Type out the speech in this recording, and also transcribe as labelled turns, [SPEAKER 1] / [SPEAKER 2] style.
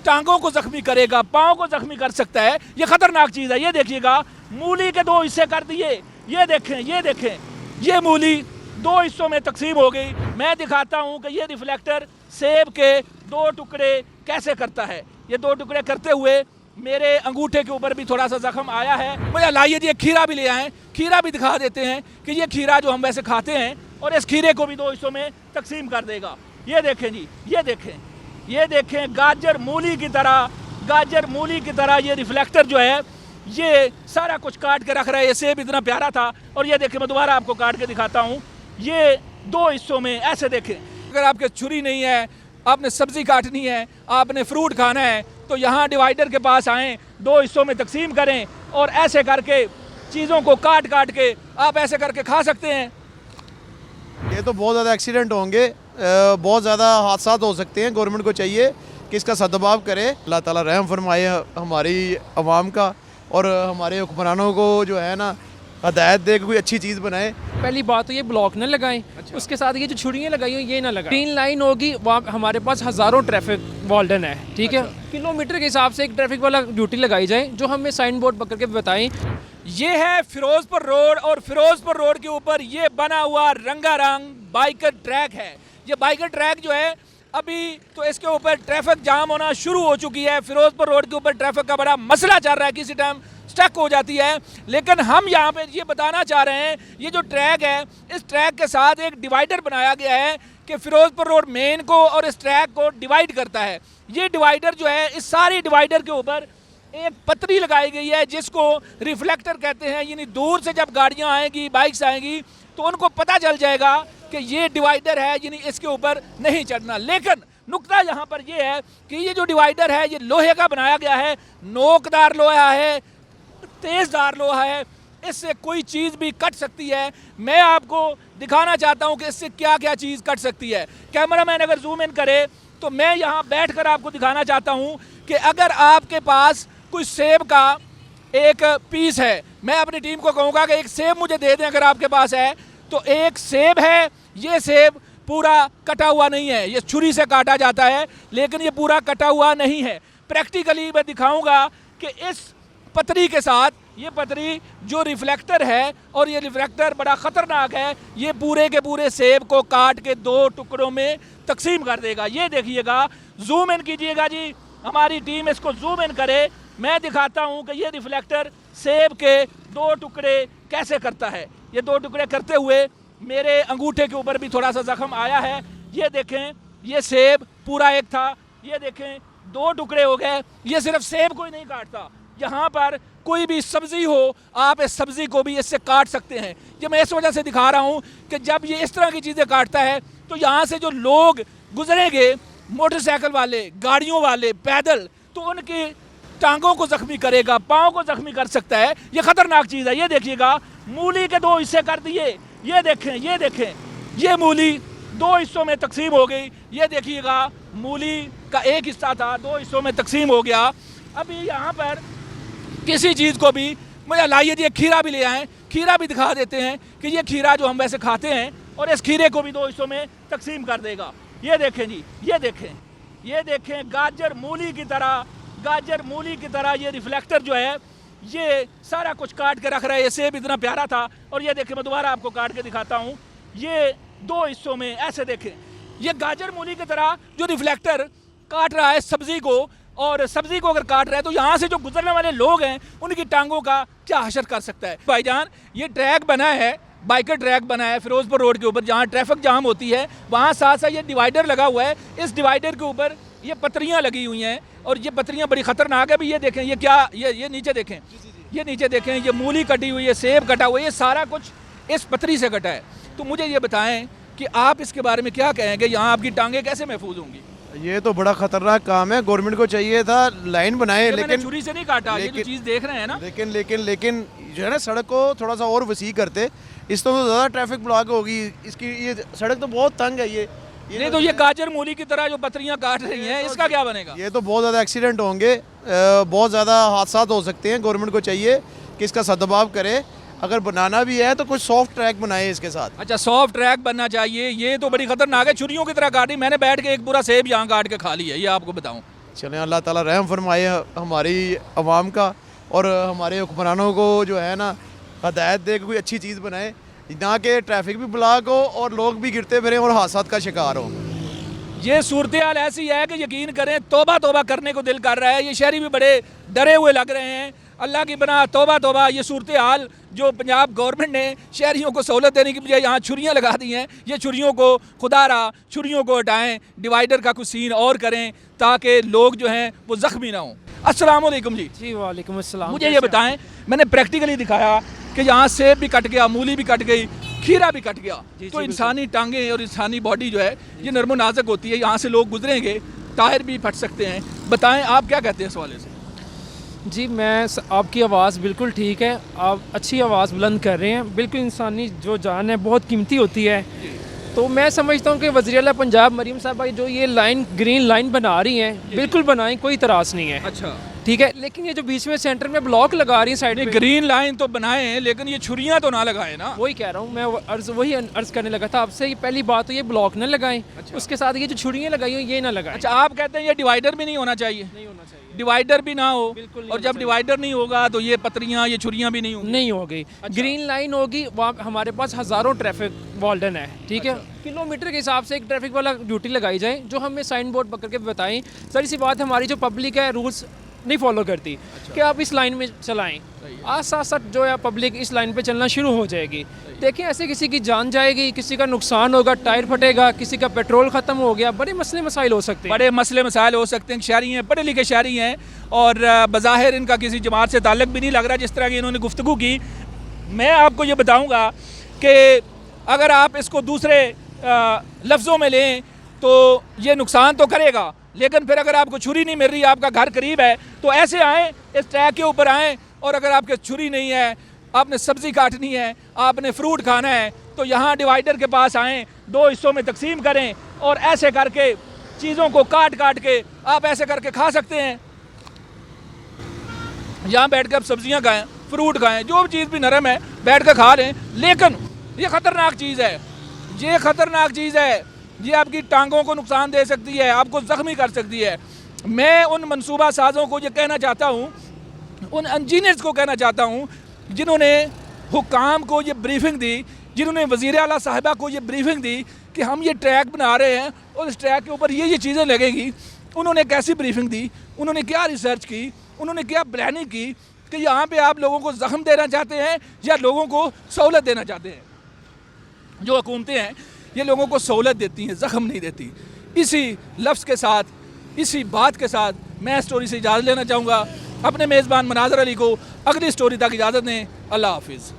[SPEAKER 1] टांगों को जख्मी करेगा, पाँव को जख्मी कर सकता है। ये खतरनाक चीज़ है। ये देखिएगा, मूली के 2 हिस्से कर दिए। ये देखें, ये देखें, ये मूली 2 हिस्सों में तकसीम हो गई। मैं दिखाता हूँ कि ये रिफ्लेक्टर सेब के 2 टुकड़े कैसे करता है। ये 2 टुकड़े करते हुए मेरे अंगूठे के ऊपर भी थोड़ा सा जख्म आया है। मुझे लाइए जी, खीरा भी ले आए, खीरा भी दिखा देते हैं कि ये खीरा जो हम वैसे खाते हैं, और इस खीरे को भी 2 हिस्सों में तकसीम कर देगा। ये देखें जी, ये देखें, ये देखें, गाजर मूली की तरह, गाजर मूली की तरह ये रिफ्लेक्टर जो है ये सारा कुछ काट के रख रहा है। ये सेब इतना प्यारा था, और ये देखें, मैं दोबारा आपको काट के दिखाता हूँ। ये 2 हिस्सों में ऐसे देखें। अगर आपके छुरी नहीं है, आपने सब्जी काटनी है, आपने फ्रूट खाना है, तो यहाँ डिवाइडर के पास आएँ, 2 हिस्सों में तकसीम करें, और ऐसे करके चीज़ों को काट काट के आप ऐसे करके खा सकते हैं।
[SPEAKER 2] ये तो बहुत ज़्यादा एक्सीडेंट होंगे, बहुत ज़्यादा हादसा हो सकते हैं। गवर्नमेंट को चाहिए कि इसका सद्भाव करे। अल्लाह ताला रहम फरमाए हमारी आवाम का, और हमारे हुक्मरानों को जो है ना हदायत दे कोई अच्छी चीज़ बनाए।
[SPEAKER 3] पहली बात तो ये ब्लॉक न लगाएं। अच्छा। उसके साथ ये जो छुरियाँ लगाई हो ये ना लगाएं। 3 लाइन होगी, वहाँ हमारे पास हज़ारों ट्रैफिक वार्डन है, ठीक है। किलोमीटर के हिसाब से एक ट्रैफिक वाला ड्यूटी लगाई जाए, जो हमें साइन बोर्ड पकड़ के बताएं।
[SPEAKER 1] ये है फिरोजपुर रोड, और फिरोजपुर रोड के ऊपर ये बना हुआ रंगारंग बाइकर ट्रैक है। ये बाइकर ट्रैक जो है, अभी तो इसके ऊपर ट्रैफिक जाम होना शुरू हो चुकी है। फिरोजपुर रोड के ऊपर ट्रैफिक का बड़ा मसला चल रहा है, किसी टाइम स्टक हो जाती है। लेकिन हम यहाँ पे ये बताना चाह रहे हैं, ये जो ट्रैक है, इस ट्रैक के साथ एक डिवाइडर बनाया गया है कि फिरोजपुर रोड मेन को और इस ट्रैक को डिवाइड करता है। ये डिवाइडर जो है, इस सारी डिवाइडर के ऊपर एक पतरी लगाई गई है जिसको रिफ्लेक्टर कहते हैं। यानी दूर से जब गाड़ियाँ आएंगी, बाइक्स आएंगी, तो उनको पता चल जाएगा कि ये डिवाइडर है, यानी इसके ऊपर नहीं चढ़ना। लेकिन नुक्ता यहाँ पर ये है कि ये जो डिवाइडर है, ये लोहे का बनाया गया है, नोकदार लोहा है, तेज़दार लोहा है, इससे कोई चीज़ भी कट सकती है। मैं आपको दिखाना चाहता हूँ कि इससे क्या क्या चीज़ कट सकती है। कैमरामैन अगर जूम इन करे तो मैं यहाँ बैठकर आपको दिखाना चाहता हूँ कि अगर आपके पास कोई सेब का एक पीस है, मैं अपनी टीम को कहूँगा कि एक सेब मुझे दे दें। अगर आपके पास है तो एक सेब है, ये सेब पूरा कटा हुआ नहीं है, ये छुरी से काटा जाता है, लेकिन ये पूरा कटा हुआ नहीं है। प्रैक्टिकली मैं दिखाऊंगा कि इस पतरी के साथ, ये पतरी जो रिफ्लेक्टर है, और ये रिफ्लेक्टर बड़ा ख़तरनाक है, ये पूरे के पूरे सेब को काट के 2 टुकड़ों में तकसीम कर देगा। ये देखिएगा, जूम इन कीजिएगा जी, हमारी टीम इसको जूम इन करे। मैं दिखाता हूँ कि ये रिफ्लेक्टर सेब के 2 टुकड़े कैसे करता है। ये 2 टुकड़े करते हुए मेरे अंगूठे के ऊपर भी थोड़ा सा जख्म आया है। ये देखें, ये सेब पूरा एक था, ये देखें 2 टुकड़े हो गए। ये सिर्फ सेब को ही नहीं काटता, यहाँ पर कोई भी सब्ज़ी हो, आप इस सब्ज़ी को भी इससे काट सकते हैं। ये मैं इस वजह से दिखा रहा हूँ कि जब ये इस तरह की चीज़ें काटता है, तो यहाँ से जो लोग गुजरेंगे, मोटरसाइकिल वाले, गाड़ियों वाले, पैदल, तो उनकी टांगों को जख्मी करेगा, पाँव को जख्मी कर सकता है। ये खतरनाक चीज़ है। ये देखिएगा, मूली के 2 हिस्से कर दिए। ये देखें, ये देखें, ये मूली 2 हिस्सों में तकसीम हो गई। ये देखिएगा, मूली का एक हिस्सा था, 2 हिस्सों में तकसीम हो गया। अभी यहाँ पर किसी चीज़ को भी, मुझे लाइए जी, खीरा भी ले आए, खीरा भी दिखा देते हैं कि ये खीरा जो हम वैसे खाते हैं, और इस खीरे को भी 2 हिस्सों में तकसीम कर देगा। ये देखें जी, ये देखें, ये देखें, गाजर मूली की तरह, गाजर मूली की तरह ये रिफ्लेक्टर जो है ये सारा कुछ काट के रख रहा है। ये सेब इतना प्यारा था, और ये देखें, मैं दोबारा आपको काट के दिखाता हूँ। ये 2 हिस्सों में ऐसे देखें, ये गाजर मूली की तरह जो रिफ्लेक्टर काट रहा है सब्ज़ी को, और सब्ज़ी को अगर काट रहा है, तो यहाँ से जो गुजरने वाले लोग हैं उनकी टांगों का क्या हशर कर सकता है। भाईजान, ये ट्रैक बना है, बाइकर ट्रैक बना है फिरोजपुर रोड के ऊपर, जहाँ ट्रैफिक जाम होती है, वहाँ साथ साथ ये डिवाइडर लगा हुआ है। इस डिवाइडर के ऊपर ये पतरियाँ लगी हुई हैं, और ये पतरियाँ बड़ी ख़तरनाक है। भी ये देखें, ये क्या, ये नीचे देखें, ये नीचे देखें, ये मूली कटी हुई है, सेब कटा हुआ है, ये सारा कुछ इस पतरी से कटा है। तो मुझे ये बताएं कि आप इसके बारे में क्या कहेंगे, यहाँ आपकी टांगें कैसे महफूज होंगी?
[SPEAKER 2] ये तो बड़ा खतरनाक काम है। गवर्नमेंट को चाहिए था लाइन बनाए, लेकिन
[SPEAKER 1] छुरी से नहीं काटा, ये जो चीज़ देख रहे हैं ना,
[SPEAKER 2] लेकिन जो है ना, सड़क को थोड़ा सा और वसी करते, इस तो ज़्यादा ट्रैफिक ब्लॉक होगी। इसकी ये सड़क तो बहुत तंग है। ये
[SPEAKER 1] नहीं तो ये गाजर मूली की तरह जो पतरियाँ काट रही हैं, इसका क्या बनेगा?
[SPEAKER 2] ये तो बहुत ज़्यादा एक्सीडेंट होंगे, बहुत ज़्यादा हादसा हो सकते हैं। गवर्नमेंट को चाहिए कि इसका सद्भाव करे। अगर बनाना भी है तो कुछ सॉफ्ट ट्रैक बनाए इसके साथ।
[SPEAKER 1] अच्छा, सॉफ्ट ट्रैक बनना चाहिए। ये तो बड़ी खतरनाक है, छुरियों की तरह काटी। मैंने बैठ के एक पूरा सेब यहाँ काट के खा लिया, ये आपको बताऊँ।
[SPEAKER 2] चलें, अल्लाह ताला रहम फरमाए हमारी आवाम का, और हमारे हुक्मरानों को जो है ना हदायत दे कि कोई अच्छी चीज़ बनाए, ना कि ट्रैफिक भी ब्लॉक हो और लोग भी गिरते फिरें और हादसात का शिकार हो।
[SPEAKER 1] ये सूरत हाल ऐसी है कि यकीन करें तौबा तौबा करने को दिल कर रहा है। ये शहरी भी बड़े डरे हुए लग रहे हैं। अल्लाह की बना तौबा तौबा। ये सूरत हाल जो पंजाब गवर्नमेंट ने शहरियों को सहूलत देने की बजाय यहाँ छुरियाँ लगा दी हैं, ये छुरियों को खुदारा छुरियों को हटाएं, डिवाइडर का कुछ सीन और करें ताकि लोग जो हैं वो ज़ख्मी ना हों। अस्सलाम वालेकुम जी।
[SPEAKER 3] वालेकुम अस्सलाम।
[SPEAKER 1] मुझे ये बताएं, मैंने प्रैक्टिकली दिखाया कि यहाँ सेब भी कट गया, मूली भी कट गई, खीरा भी कट गया। तो इंसानी टांगें और इंसानी बॉडी जो है ये नरमो नाजुक होती है। यहाँ से लोग गुजरेंगे, टायर भी फट सकते हैं। बताएं आप क्या कहते हैं इस हवाले से?
[SPEAKER 3] जी आपकी आवाज़ बिल्कुल ठीक है, आप अच्छी आवाज़ बुलंद कर रहे हैं। बिल्कुल इंसानी जो जान है बहुत कीमती होती है। तो मैं समझता हूँ कि वज़ीर आला पंजाब मरीम साहबा जो ये लाइन ग्रीन लाइन बना रही हैं, बिल्कुल बनाएं, कोई इतराज़ नहीं है।
[SPEAKER 1] अच्छा,
[SPEAKER 3] ठीक है, लेकिन ये जो बीच में सेंटर में ब्लॉक लगा रही है साइड में,
[SPEAKER 1] ग्रीन लाइन तो बनाएं लेकिन ये छुरियां तो ना लगाएं ना।
[SPEAKER 3] वही कह रहा हूँ मैं, वही अर्ज करने लगा था आपसे। ये पहली बात तो ये ब्लॉक न लगाएं। अच्छा। उसके साथ ये जो छुरियाँ लगाई हो ये ना लगाएं।
[SPEAKER 1] अच्छा, आप कहते हैं ये डिवाइडर भी नहीं होना चाहिए?
[SPEAKER 3] नहीं होना चाहिए,
[SPEAKER 1] डिवाइडर भी ना हो।
[SPEAKER 3] बिल्कुल।
[SPEAKER 1] और जब डिवाइडर नहीं होगा तो ये पतरियां, ये छुरियां भी नहीं होंगी।
[SPEAKER 3] नहीं होगी। अच्छा। ग्रीन लाइन होगी, वहाँ हमारे पास हज़ारों ट्रैफिक वार्डन है। ठीक है, किलोमीटर के हिसाब से एक ट्रैफिक वाला ड्यूटी लगाई जाए जो हमें साइन बोर्ड पकड़ के बताएं। सारी सी बात हमारी जो पब्लिक है रूल्स नहीं फॉलो करती। अच्छा। कि आप इस लाइन में चलाएं, आज साथ साथ जो है पब्लिक इस लाइन पे चलना शुरू हो जाएगी। देखें, ऐसे किसी की जान जाएगी, किसी का नुकसान होगा, टायर फटेगा, किसी का पेट्रोल ख़त्म हो गया, बड़े मसले मसाइल हो सकते हैं।
[SPEAKER 1] बड़े मसले मसाइल हो सकते हैं। शहरी हैं, पढ़े लिखे शहरी हैं, और बज़ाहिर इनका किसी जमात से ताल्लुक़ भी नहीं लग रहा जिस तरह की इन्होंने गुफ्तगू की। मैं आपको ये बताऊँगा कि अगर आप इसको दूसरे लफ्ज़ों में लें तो ये नुकसान तो करेगा, लेकिन फिर अगर आपको छुरी नहीं मिल रही, आपका घर करीब है, तो ऐसे आएँ, इस ट्रैक के ऊपर आएँ, और अगर आपके छुरी नहीं है, आपने सब्ज़ी काटनी है, आपने फ्रूट खाना है, तो यहाँ डिवाइडर के पास आएँ, 2 हिस्सों में तकसीम करें और ऐसे करके चीज़ों को काट काट के आप ऐसे करके खा सकते हैं। यहाँ बैठ कर आप सब्जियाँ खाएँ, फ्रूट खाएँ, जो चीज़ भी नरम है बैठ कर खा लें। लेकिन ये ख़तरनाक चीज़ है, ये ख़तरनाक चीज़ है, ये आपकी टांगों को नुकसान दे सकती है, आपको ज़ख्मी कर सकती है। मैं उन मनसूबा साज़ों को ये कहना चाहता हूँ, उन इंजीनियर्स को कहना चाहता हूँ जिन्होंने हुकाम को ये ब्रीफिंग दी, जिन्होंने वज़ीर आला साहिबा को ये ब्रीफिंग दी कि हम ये ट्रैक बना रहे हैं और इस ट्रैक के ऊपर ये चीज़ें लगेंगी। उन्होंने कैसी ब्रीफिंग दी, उन्होंने क्या रिसर्च की, उन्होंने क्या प्लानिंग की कि यहाँ पे आप लोगों को ज़ख्म देना चाहते हैं या लोगों को सहूलत देना चाहते हैं। जो हुकूमतें हैं ये लोगों को सहूलत देती हैं, ज़ख्म नहीं देती। इसी लफ्ज़ के साथ, इसी बात के साथ मैं स्टोरी से इजाज़त लेना चाहूँगा। अपने मेज़बान मनाज़र अली को अगली स्टोरी तक इजाज़त दें। अल्लाह हाफिज़।